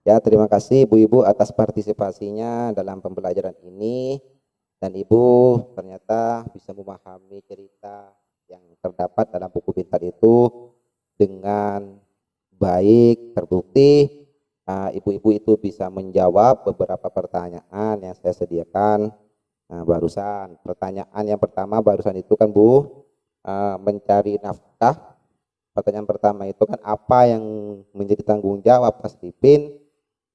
Ya, terima kasih Ibu-Ibu atas partisipasinya dalam pembelajaran ini. Dan Ibu ternyata bisa memahami cerita yang terdapat dalam buku pintar itu dengan baik, terbukti. Ibu-ibu itu bisa menjawab beberapa pertanyaan yang saya sediakan barusan. Pertanyaan yang pertama barusan itu kan Bu, mencari nafkah. Pertanyaan pertama itu kan apa yang menjadi tanggung jawab Tasripin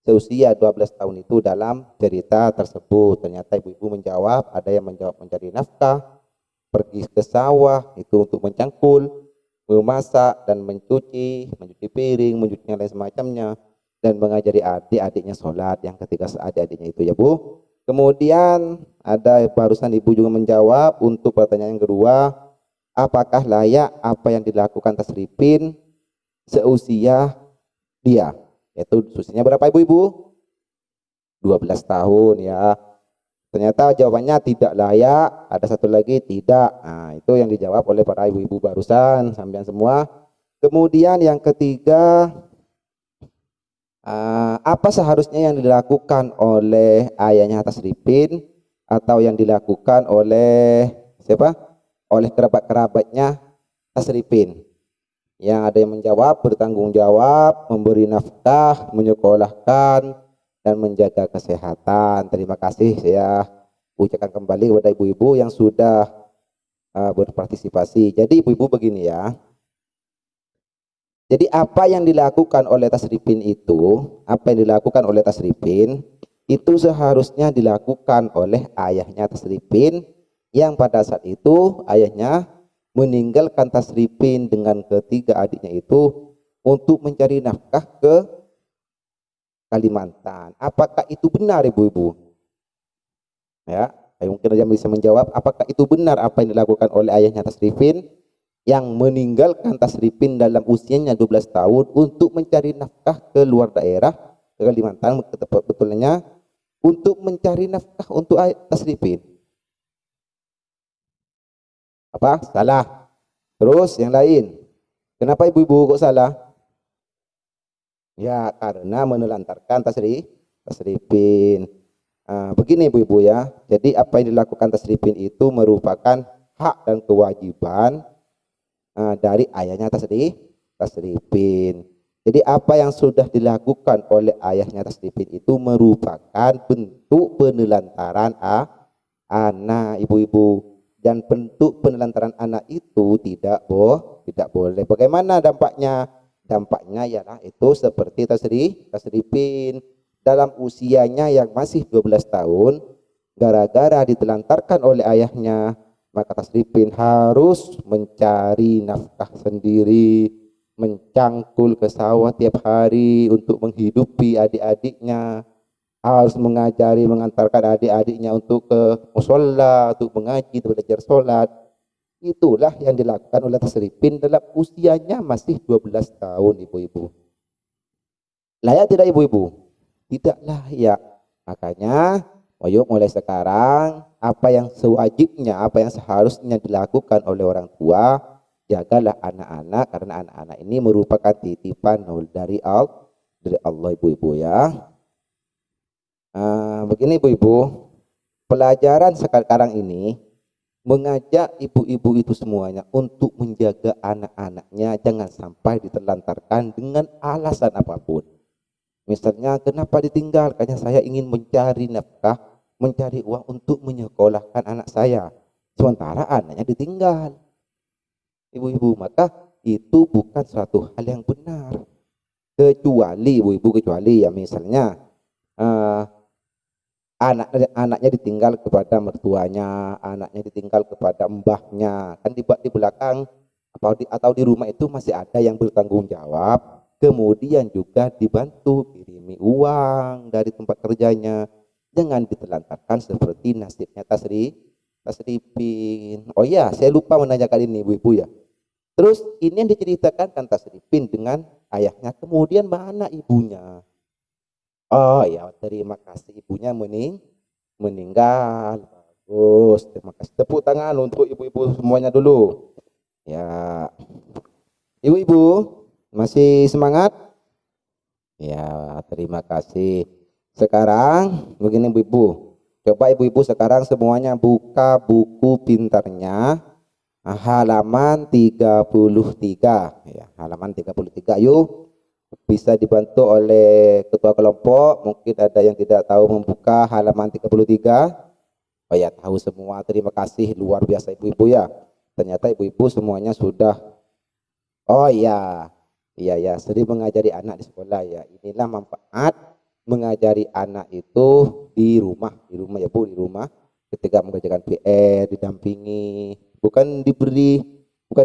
seusia 12 tahun itu dalam cerita tersebut. Ternyata ibu-ibu menjawab, ada yang menjawab mencari nafkah, pergi ke sawah itu untuk mencangkul, memasak dan mencuci piring, mencuci yang lain semacamnya, dan mengajari adik-adiknya sholat. Yang ketiga adik-adiknya itu ya Bu. Kemudian ada barusan ibu juga menjawab untuk pertanyaan yang kedua, apakah layak apa yang dilakukan Tasripin seusia dia? Yaitu usianya berapa ibu-ibu? 12 tahun ya. Ternyata jawabannya tidak layak, ada satu lagi tidak. Nah, itu yang dijawab oleh para ibu-ibu barusan, sampean semua. Kemudian yang ketiga, apa seharusnya yang dilakukan oleh ayahnya Tasripin atau yang dilakukan oleh siapa? Oleh kerabat-kerabatnya Tasripin. Yang ada yang menjawab, bertanggung jawab, memberi nafkah, menyekolahkan, dan menjaga kesehatan. Terima kasih, saya ucapkan kembali kepada ibu-ibu yang sudah berpartisipasi. Jadi ibu-ibu begini ya. Jadi apa yang dilakukan oleh Tasripin itu seharusnya dilakukan oleh ayahnya Tasripin, yang pada saat itu ayahnya meninggalkan Tasripin dengan ketiga adiknya itu untuk mencari nafkah ke Kalimantan. Apakah itu benar ibu-ibu? Ya, mungkin aja bisa menjawab. Apakah itu benar apa yang dilakukan oleh ayahnya Tasripin yang meninggalkan Tasripin dalam usianya 12 tahun untuk mencari nafkah ke luar daerah, ke Kalimantan, betulnya untuk mencari nafkah untuk Tasripin? Apa? Salah. Terus yang lain. Kenapa ibu-ibu kok salah? Ya, karena menelantarkan Tasripin. Begini ibu-ibu ya. Jadi apa yang dilakukan Tasripin itu merupakan hak dan kewajiban dari ayahnya Tasripin. Jadi apa yang sudah dilakukan oleh ayahnya Tasripin itu merupakan bentuk penelantaran anak ibu-ibu. Dan bentuk penelantaran anak itu tidak boleh. Bagaimana dampaknya? Dampaknya ialah itu seperti Tasripin dalam usianya yang masih 12 tahun, gara-gara ditelantarkan oleh ayahnya, maka Tasripin harus mencari nafkah sendiri, mencangkul ke sawah tiap hari untuk menghidupi adik-adiknya, harus mengajari, mengantarkan adik-adiknya untuk ke musholla, untuk mengaji, belajar sholat. Itulah yang dilakukan oleh Tasripin dalam usianya masih 12 tahun ibu-ibu. Layak tidak ibu-ibu? Tidak layak. Makanya ayo mulai sekarang apa yang sewajibnya, apa yang seharusnya dilakukan oleh orang tua, jagalah anak-anak, karena anak-anak ini merupakan titipan dari Allah ibu-ibu ya. Begini ibu-ibu, pelajaran sekarang ini mengajak ibu-ibu itu semuanya untuk menjaga anak-anaknya jangan sampai ditelantarkan dengan alasan apapun. Misalnya, kenapa ditinggalkannya? Saya ingin mencari nafkah, mencari uang untuk menyekolahkan anak saya, sementara anaknya ditinggal. Ibu-ibu, maka itu bukan suatu hal yang benar. Kecuali ibu-ibu, ya misalnya anaknya ditinggal kepada mertuanya, anaknya ditinggal kepada mbahnya, kan di belakang atau di rumah itu masih ada yang bertanggung jawab, kemudian juga dibantu kirimi uang dari tempat kerjanya. Jangan ditelantarkan seperti nasibnya Tasripin. Oh iya, saya lupa menanyakan ini ibu-ibu ya. Terus ini yang diceritakan kan Tasripin dengan ayahnya, kemudian mana ibunya? Oh ya, terima kasih, ibunya meninggal. Bagus, terima kasih. Tepuk tangan untuk ibu-ibu semuanya dulu. Ya, ibu-ibu masih semangat? Ya, terima kasih. Sekarang begini ibu-ibu. Coba ibu-ibu sekarang semuanya buka buku pintarnya halaman 33. Ya, halaman 33 yuk. Bisa dibantu oleh ketua kelompok. Mungkin ada yang tidak tahu membuka halaman 33. Oh ya, tahu semua. Terima kasih, luar biasa ibu-ibu ya. Ternyata ibu-ibu semuanya sudah. Oh iya, iya ya, sering mengajari anak di sekolah ya. Inilah manfaat mengajari anak itu di rumah ya Bu, di rumah. Ketika mengerjakan PR, didampingi, bukan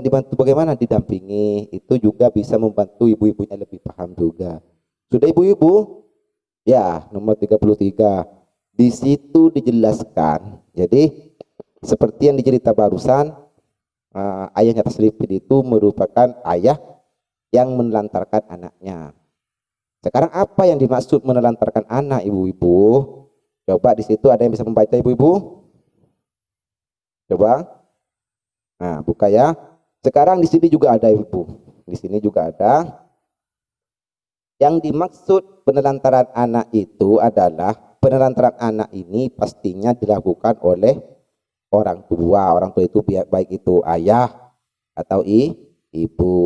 dibantu bagaimana, didampingi. Itu juga bisa membantu ibu-ibunya lebih paham juga. Sudah ibu-ibu? Ya, nomor 33. Di situ dijelaskan. Jadi seperti yang dicerita barusan, ayahnya Tasripin itu merupakan ayah yang menelantarkan anaknya. Sekarang apa yang dimaksud menelantarkan anak ibu-ibu? Coba di situ ada yang bisa membaca ibu-ibu? Coba. Nah, buka ya. Sekarang di sini juga ada ibu. Di sini juga ada. Yang dimaksud penelantaran anak itu adalah penelantaran anak ini pastinya dilakukan oleh orang tua. Orang tua itu baik itu ayah atau ibu.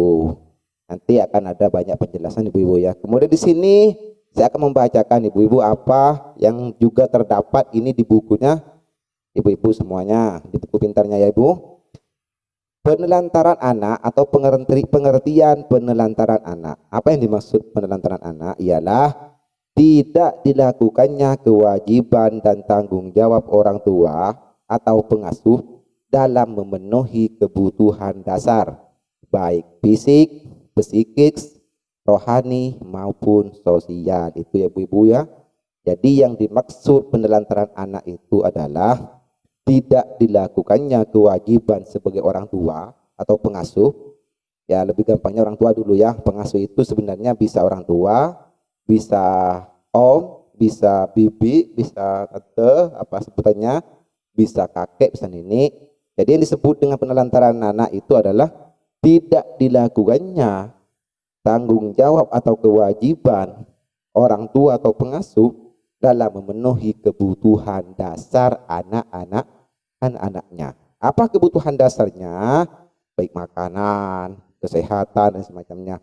Nanti akan ada banyak penjelasan ibu-ibu ya. Kemudian di sini saya akan membacakan ibu-ibu apa yang juga terdapat ini di bukunya ibu-ibu semuanya, di buku pintarnya ya ibu. Penelantaran anak atau pengertian penelantaran anak. Apa yang dimaksud penelantaran anak? Ialah tidak dilakukannya kewajiban dan tanggung jawab orang tua atau pengasuh dalam memenuhi kebutuhan dasar, baik fisik, psikis, rohani maupun sosial. Itu ya ibu-ibu ya. Jadi yang dimaksud penelantaran anak itu adalah tidak dilakukannya kewajiban sebagai orang tua atau pengasuh. Ya lebih gampangnya orang tua dulu ya. Pengasuh itu sebenarnya bisa orang tua, bisa om, bisa bibi, bisa tante, apa sebutannya, bisa kakek, bisa nenek. Jadi yang disebut dengan penelantaran anak itu adalah tidak dilakukannya tanggung jawab atau kewajiban orang tua atau pengasuh dalam memenuhi kebutuhan dasar anak-anaknya. Apa kebutuhan dasarnya? Baik makanan, kesehatan dan semacamnya.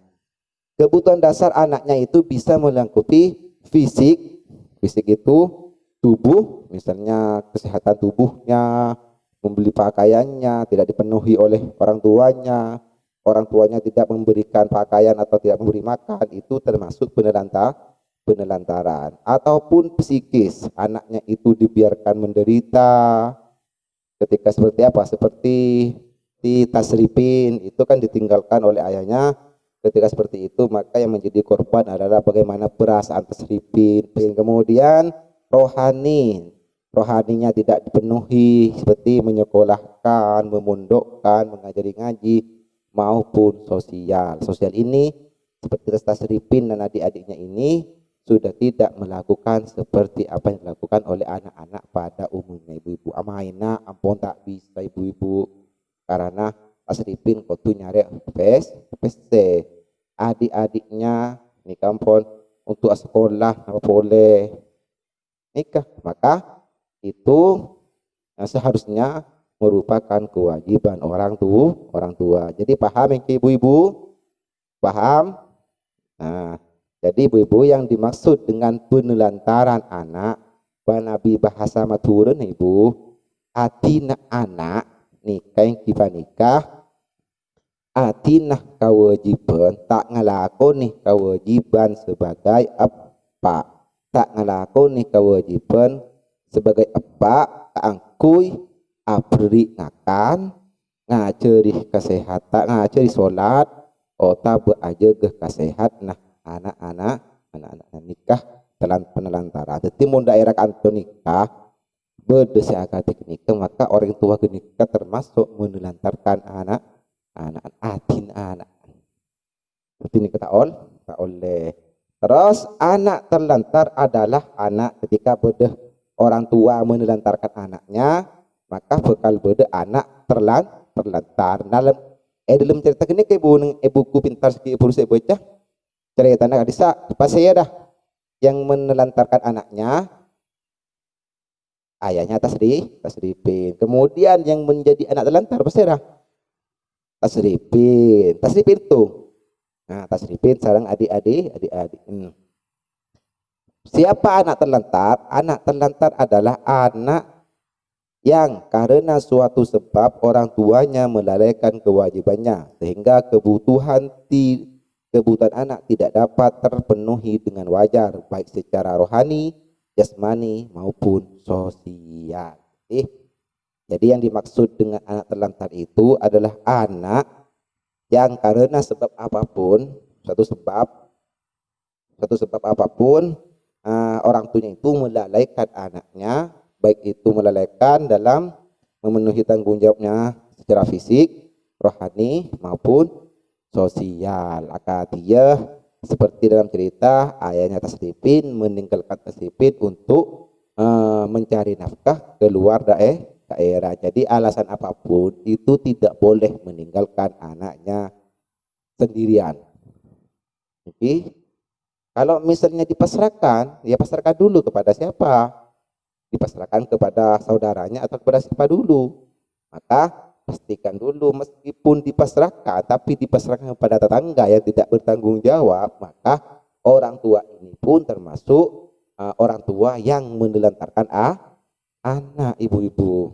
Kebutuhan dasar anaknya itu bisa melengkapi fisik. Fisik itu tubuh, misalnya kesehatan tubuhnya, membeli pakaiannya tidak dipenuhi oleh orang tuanya, orang tuanya tidak memberikan pakaian atau tidak memberi makan, itu termasuk penelantaran. Ataupun psikis, anaknya itu dibiarkan menderita ketika seperti apa? Seperti di Tasripin itu kan ditinggalkan oleh ayahnya. Ketika seperti itu maka yang menjadi korban adalah bagaimana perasaan Tasripin. Kemudian rohaninya tidak dipenuhi seperti menyekolahkan, memondokkan, mengajari ngaji maupun sosial. Sosial ini seperti Tasripin dan adik-adiknya ini sudah tidak melakukan seperti apa yang dilakukan oleh anak-anak pada umumnya ibu-ibu. Amaina ampun tak bisa ibu-ibu karena Tasripin kau tuh nyari PC adik-adiknya ini kampung untuk sekolah apa boleh nikah, maka itu seharusnya merupakan kewajiban orang tua. Jadi paham yang ibu-ibu? Paham? Nah, jadi ibu-ibu yang dimaksud dengan penelantaran anak, Nabi bahasa maturun ibu, atina anak nikah yang kita nikah, atinah kewajiban tak ngelakoni kewajiban sebagai apa, tak ngelakoni kewajiban sebagai apa, angkui abri ngakan, ngajari kesehatan, ngajari sholat, otak beraja ke kesehatan. Nah anak-anak nikah penelantaran. Jadi mau daerah kantor nikah berdasar akad nikah, maka orang tua nikah termasuk menelantarkan anak anak. Seperti ini kata oleh. Terus anak terlantar adalah anak ketika beda orang tua menelantarkan anaknya, maka bakal beda anak terlantar. Dalam cerita ini ke ibu buku pintar sekali ibu saya baca. ceritanya bisa pasti ya dah yang menelantarkan anaknya ayahnya tasripin. Kemudian yang menjadi anak telantar pasti dah tasripin tuh. Nah, tasripin sekarang adik-adik. Siapa anak terlantar? Anak terlantar adalah anak yang karena suatu sebab orang tuanya melalaikan kewajibannya sehingga kebutuhan anak tidak dapat terpenuhi dengan wajar baik secara rohani, jasmani maupun sosial. Jadi yang dimaksud dengan anak terlantar itu adalah anak yang karena sebab apapun, suatu sebab apapun orang tuanya itu melalaikan anaknya, baik itu melalaikan dalam memenuhi tanggung jawabnya secara fisik, rohani maupun sosial. Maka dia seperti dalam cerita ayahnya tasripin meninggalkan tasripin untuk mencari nafkah keluar daerah. Jadi alasan apapun itu tidak boleh meninggalkan anaknya sendirian. Jadi kalau misalnya dipasrahkan, ya pasrahkan dulu kepada siapa? Dipasrahkan kepada saudaranya atau kepada siapa dulu? Maka pastikan dulu meskipun dipasrahkan, tapi dipasrahkan kepada tetangga yang tidak bertanggung jawab, maka orang tua ini pun termasuk orang tua yang menelantarkan anak ibu-ibu.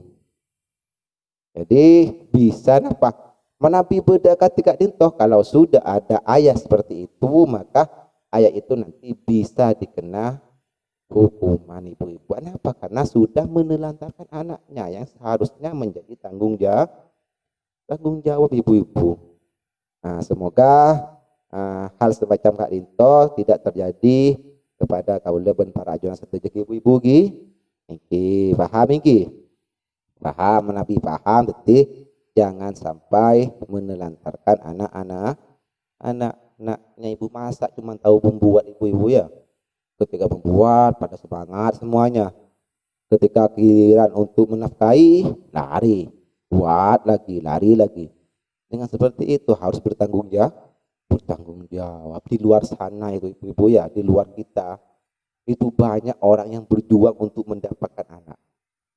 Jadi bisa apa? Menabi beda ketika dintoh kalau sudah ada ayah seperti itu, maka ayat itu nanti bisa dikena hukuman ibu-ibu. Kenapa? Karena sudah menelantarkan anaknya yang seharusnya menjadi tanggung jawab ibu-ibu. Nah, semoga hal semacam Kak Dinto tidak terjadi kepada kaula ben para ajuan setuju ibu-ibu gi. Iki paham iki? Paham, menabi paham, detik jangan sampai menelantarkan anaknya ibu masak cuma tahu membuat ibu-ibu ya. Ketika membuat pada semangat semuanya, ketika giliran untuk menafkahi lari, buat lagi lari lagi. Dengan seperti itu harus bertanggung jawab. Di luar sana itu ibu-ibu ya, di luar kita itu banyak orang yang berjuang untuk mendapatkan anak.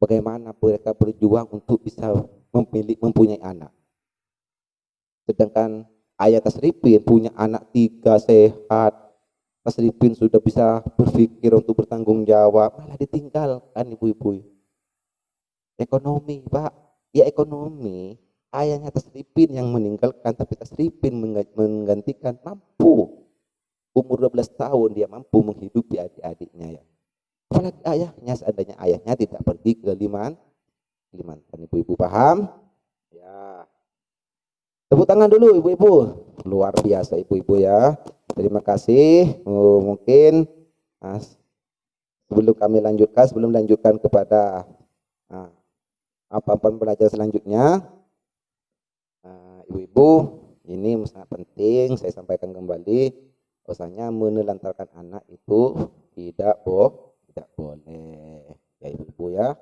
Bagaimana mereka berjuang untuk bisa mempunyai anak, sedangkan ayah tasripin punya anak 3 sehat, tasripin sudah bisa berpikir untuk bertanggung jawab, malah ditinggalkan ibu-ibu. Ekonomi Pak, ya ekonomi. Ayahnya tasripin yang meninggalkan, tapi tasripin menggantikan, mampu. Umur 12 tahun dia mampu menghidupi adik-adiknya ya. Apalagi ayahnya, seandainya ayahnya tidak pergi ke Kalimantan. Ibu-ibu paham? Ya. Tepuk tangan dulu ibu-ibu. Luar biasa ibu-ibu ya. Terima kasih. Mungkin sebelum lanjutkan kepada apa pembelajaran selanjutnya, ibu-ibu, ini sangat penting saya sampaikan kembali, bahwasanya menelantarkan anak itu tidak boleh ya ibu-ibu ya.